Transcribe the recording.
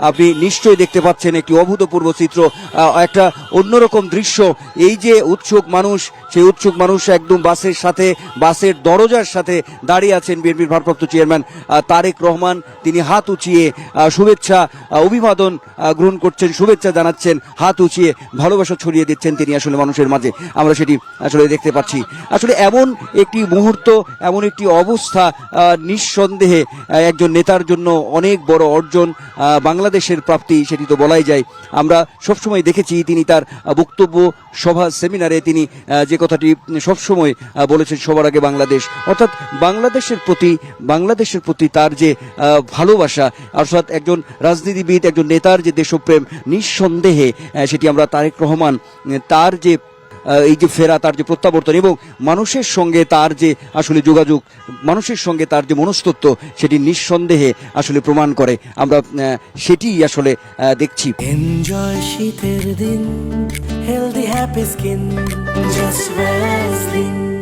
আপনি নিশ্চয়ই দেখতে পাচ্ছেন একটি অভূতপূর্ব চিত্র, একটা অন্যরকম দৃশ্য। এই যে উৎসুক মানুষ, সেই উৎসুক মানুষ একদম বাসের সাথে, বাসের দরজার সাথে দাঁড়িয়ে আছেন বিএনপির ভারপ্রাপ্ত চেয়ারম্যান তারেক রহমান। তিনি হাত উঁচিয়ে শুভেচ্ছা অভিবাদন গ্রহণ করছেন, শুভেচ্ছা জানাচ্ছেন, হাত উঁচিয়ে ভালোবাসা ছড়িয়ে দিচ্ছেন তিনি আসলে মানুষের মাঝে। আমরা সেটি আসলে দেখতে পাচ্ছি। আসলে এমন একটি মুহূর্ত, এমন একটি অবস্থা নিঃসন্দেহে একজন নেতার জন্য অনেক বড় অর্জন, বাংলাদেশের প্রাপ্তি, সেটি তো বলাই যায়। আমরা সবসময় দেখেছি তিনি তার বক্তব্য, সভা, সেমিনারে তিনি যে কথাটি সবসময় বলেছেন, সবার আগে বাংলাদেশ, অর্থাৎ বাংলাদেশের প্রতি তার যে ভালোবাসা, অর্থাৎ একজন রাজনীতিবিদ, একজন নেতার যে দেশপ্রেম, নিঃসন্দেহে সেটি আমরা তারেক রহমান তার যে এই যে ফেরা, তার যে প্রত্যাবর্তন এবং মানুষের সঙ্গে তার যে আসলে যোগাযোগ, মানুষের সঙ্গে তার যে মনস্তত্ব, সেটি নিঃসন্দেহে আসলে প্রমাণ করে। আমরা সেটি আসলে দেখছি। এনজয় শীতের দিন, healthy happy skin, just Vaseline.